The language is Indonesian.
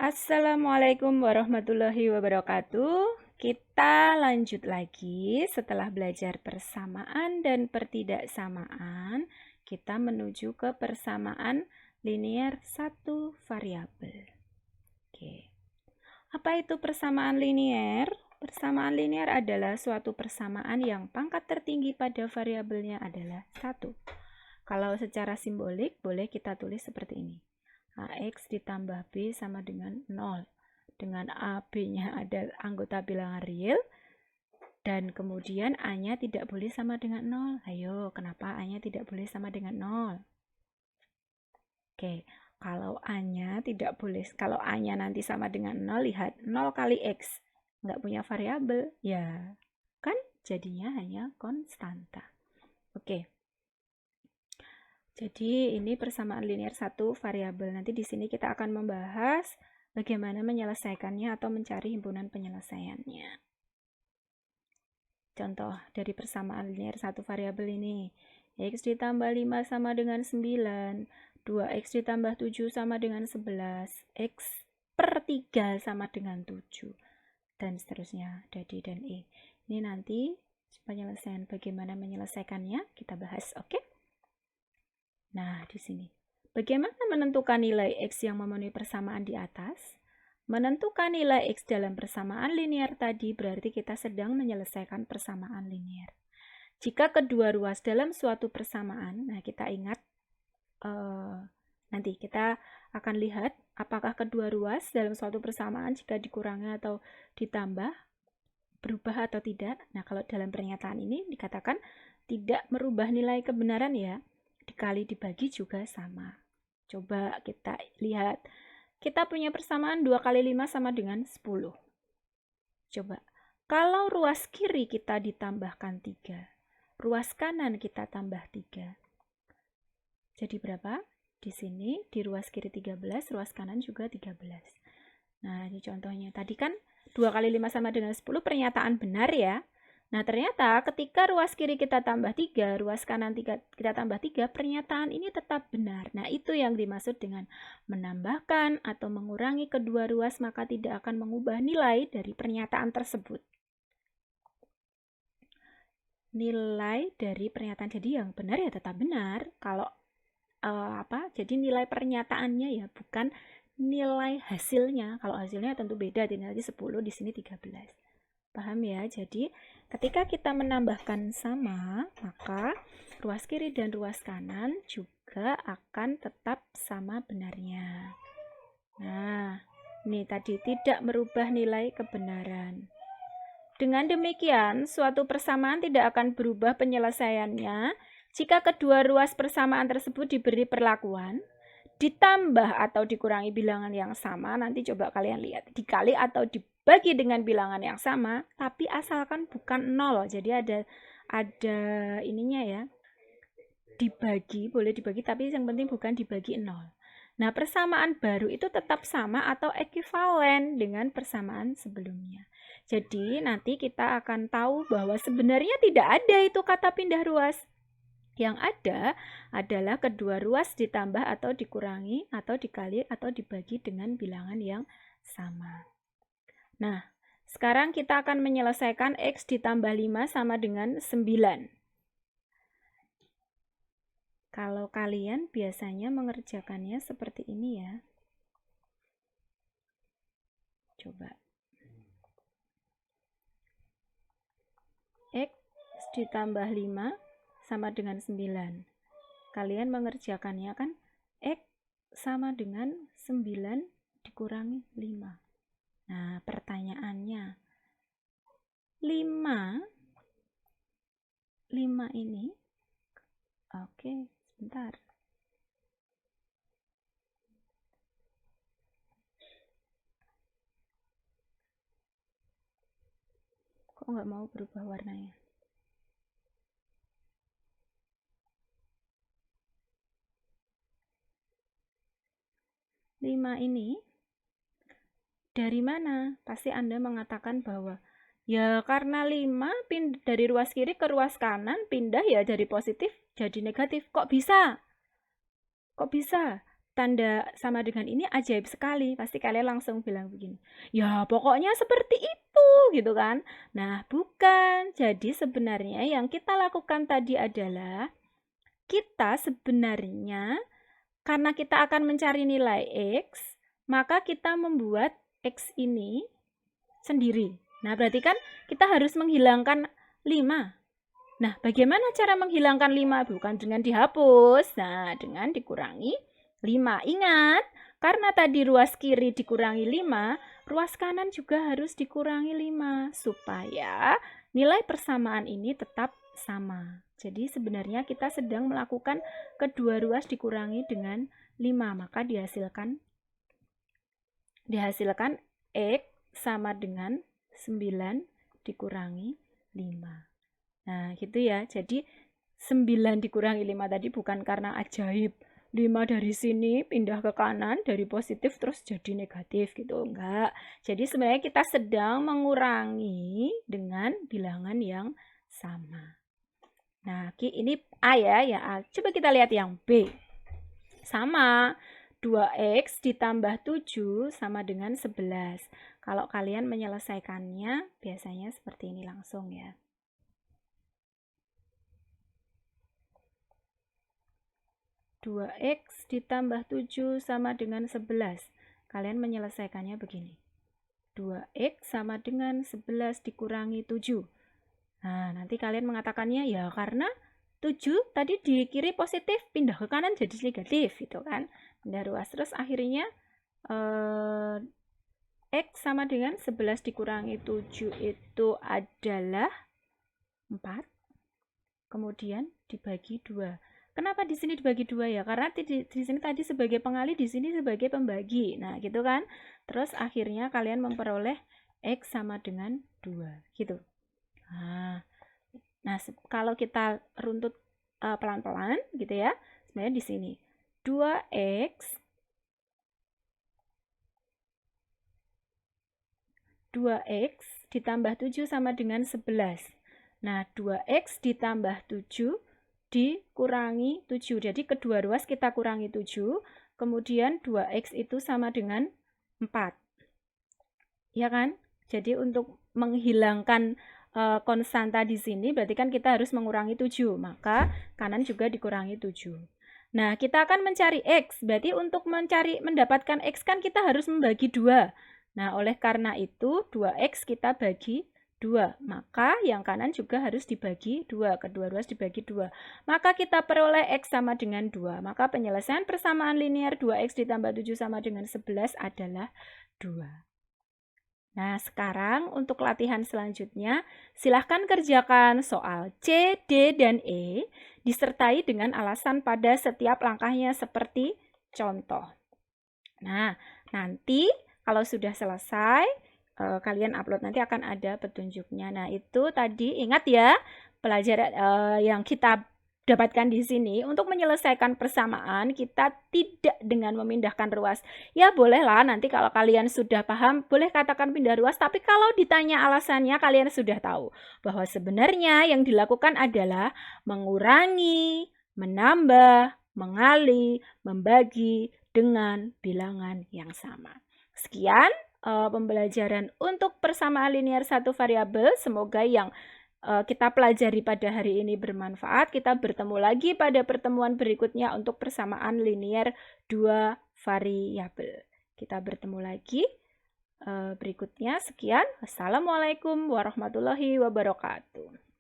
Assalamualaikum warahmatullahi wabarakatuh. Kita lanjut lagi setelah belajar persamaan dan pertidaksamaan. Kita menuju ke persamaan linier satu variabel. Oke. Apa itu persamaan linier? Persamaan linier adalah suatu persamaan yang pangkat tertinggi pada variabelnya adalah 1. Kalau secara simbolik boleh kita tulis seperti ini. AX ditambah B sama dengan 0. Dengan A, B-nya ada anggota bilangan real. Dan kemudian A-nya tidak boleh sama dengan 0. Ayo, kenapa A-nya tidak boleh sama dengan 0? Oke, kalau A-nya tidak boleh, kalau A-nya nanti sama dengan 0, lihat 0 kali X. Nggak punya variabel, ya kan jadinya hanya konstanta. Oke. Jadi ini persamaan linier satu variabel. Nanti di sini kita akan membahas bagaimana menyelesaikannya atau mencari himpunan penyelesaiannya. Contoh dari persamaan linier satu variabel ini. X ditambah 5 sama dengan 9. 2X ditambah 7 sama dengan 11. X per 3 sama dengan 7. Dan seterusnya. Ada D dan E. Ini nanti penyelesaian bagaimana menyelesaikannya kita bahas, oke? Nah, di sini. Bagaimana menentukan nilai X yang memenuhi persamaan di atas? Menentukan nilai X dalam persamaan linier tadi berarti kita sedang menyelesaikan persamaan linier. Jika kedua ruas dalam suatu persamaan, nah kita ingat, nanti kita akan lihat apakah kedua ruas dalam suatu persamaan jika dikurangi atau ditambah, berubah atau tidak. Nah, kalau dalam pernyataan ini dikatakan tidak merubah nilai kebenaran ya. Dikali dibagi juga sama. Coba kita lihat. Kita punya persamaan 2 kali 5 sama dengan 10. Coba. Kalau ruas kiri kita ditambahkan 3. Ruas kanan kita tambah 3. Jadi berapa? Di sini di ruas kiri 13, ruas kanan juga 13. Nah, ini contohnya. Tadi kan 2 kali 5 sama dengan 10 pernyataan benar ya. Nah, ternyata ketika ruas kiri kita tambah 3, ruas kanan kita tambah 3, pernyataan ini tetap benar. Nah, itu yang dimaksud dengan menambahkan atau mengurangi kedua ruas, maka tidak akan mengubah nilai dari pernyataan tersebut. Nilai dari pernyataan jadi yang benar ya tetap benar. Kalau jadi nilai pernyataannya ya, bukan nilai hasilnya. Kalau hasilnya tentu beda, di sini 10, di sini 13. Paham ya? Jadi ketika kita menambahkan sama, maka ruas kiri dan ruas kanan juga akan tetap sama benarnya. Nah, ini tadi tidak merubah nilai kebenaran. Dengan demikian, suatu persamaan tidak akan berubah penyelesaiannya jika kedua ruas persamaan tersebut diberi perlakuan ditambah atau dikurangi bilangan yang sama. Nanti coba kalian lihat, dikali atau dibagi dengan bilangan yang sama, tapi asalkan bukan 0. Jadi ada ininya ya, dibagi, boleh dibagi, tapi yang penting bukan dibagi 0. Nah, persamaan baru itu tetap sama atau ekivalen dengan persamaan sebelumnya. Jadi nanti kita akan tahu bahwa sebenarnya tidak ada itu kata pindah ruas. Yang ada adalah kedua ruas ditambah atau dikurangi atau dikali atau dibagi dengan bilangan yang sama. Nah, sekarang kita akan menyelesaikan X ditambah 5 sama dengan 9. Kalau kalian biasanya mengerjakannya seperti ini ya. Coba. X ditambah 5 sama dengan 9. Kalian mengerjakannya kan X sama dengan 9 dikurangi 5. Nah, pertanyaannya 5 ini oke, sebentar. Kok nggak mau berubah warnanya? Lima ini dari mana? Pasti Anda mengatakan bahwa ya karena 5 dari ruas kiri ke ruas kanan pindah ya dari positif jadi negatif. Kok bisa? Kok bisa? tanda sama dengan ini ajaib sekali. Pasti kalian langsung bilang begini, ya pokoknya seperti itu gitu kan. Nah bukan, jadi sebenarnya yang kita lakukan tadi adalah kita sebenarnya karena kita akan mencari nilai X, maka kita membuat X ini sendiri. Nah berarti kan kita harus menghilangkan 5. Nah, bagaimana cara menghilangkan 5? Bukan dengan dihapus. Nah, dengan dikurangi 5. Ingat, karena tadi ruas kiri dikurangi 5, ruas kanan juga harus dikurangi 5. Supaya nilai persamaan ini tetap sama. Jadi sebenarnya kita sedang melakukan kedua ruas dikurangi dengan 5. Maka dihasilkan X sama dengan 9 dikurangi 5. Nah, gitu ya. Jadi 9 dikurangi 5 tadi bukan karena ajaib. 5 dari sini pindah ke kanan, dari positif terus jadi negatif gitu. Enggak. Jadi sebenarnya kita sedang mengurangi dengan bilangan yang sama. Nah, ini A ya A. Coba kita lihat yang B. Sama. 2X ditambah 7 sama dengan 11. Kalau kalian menyelesaikannya, biasanya seperti ini langsung ya. 2X ditambah 7 sama dengan 11. Kalian menyelesaikannya begini. 2X sama dengan 11 dikurangi 7. Nah, nanti kalian mengatakannya ya karena 7 tadi di kiri positif, pindah ke kanan jadi negatif gitu kan. Pindah ruas. Terus akhirnya X sama dengan 11 dikurangi 7 itu adalah 4. Kemudian dibagi 2. Kenapa di sini dibagi 2 ya? Karena di sini tadi sebagai pengali, di sini sebagai pembagi. Nah, gitu kan? Terus akhirnya kalian memperoleh X sama dengan 2, gitu. Nah, kalau kita runtut pelan-pelan gitu ya. Sebenarnya di sini 2X ditambah 7 sama dengan 11. Nah, 2X ditambah 7 dikurangi 7. Jadi kedua ruas kita kurangi 7. Kemudian 2X itu sama dengan 4. Ya kan? Jadi untuk menghilangkan konstanta di sini berarti kan kita harus mengurangi 7. Maka kanan juga dikurangi 7. Nah, kita akan mencari X. Berarti untuk mendapatkan X kan kita harus membagi 2. Nah, oleh karena itu 2X kita bagi 2. Maka yang kanan juga harus dibagi 2. Kedua ruas dibagi 2. Maka kita peroleh X sama dengan 2. Maka penyelesaian persamaan linear 2X ditambah 7 sama dengan 11 adalah 2. Nah, sekarang untuk latihan selanjutnya, silahkan kerjakan soal C, D, dan E, disertai dengan alasan pada setiap langkahnya seperti contoh. Nah, nanti kalau sudah selesai, kalian upload nanti akan ada petunjuknya. Nah, itu tadi ingat ya, pelajaran yang kita dapatkan di sini untuk menyelesaikan persamaan kita tidak dengan memindahkan ruas. Ya bolehlah nanti kalau kalian sudah paham boleh katakan pindah ruas, tapi kalau ditanya alasannya kalian sudah tahu bahwa sebenarnya yang dilakukan adalah mengurangi, menambah, mengali, membagi dengan bilangan yang sama. Sekian pembelajaran untuk persamaan linear satu variabel. Semoga yang kita pelajari pada hari ini bermanfaat. Kita bertemu lagi pada pertemuan berikutnya untuk persamaan linear 2 variabel. Kita bertemu lagi berikutnya. Sekian. Wassalamualaikum warahmatullahi wabarakatuh.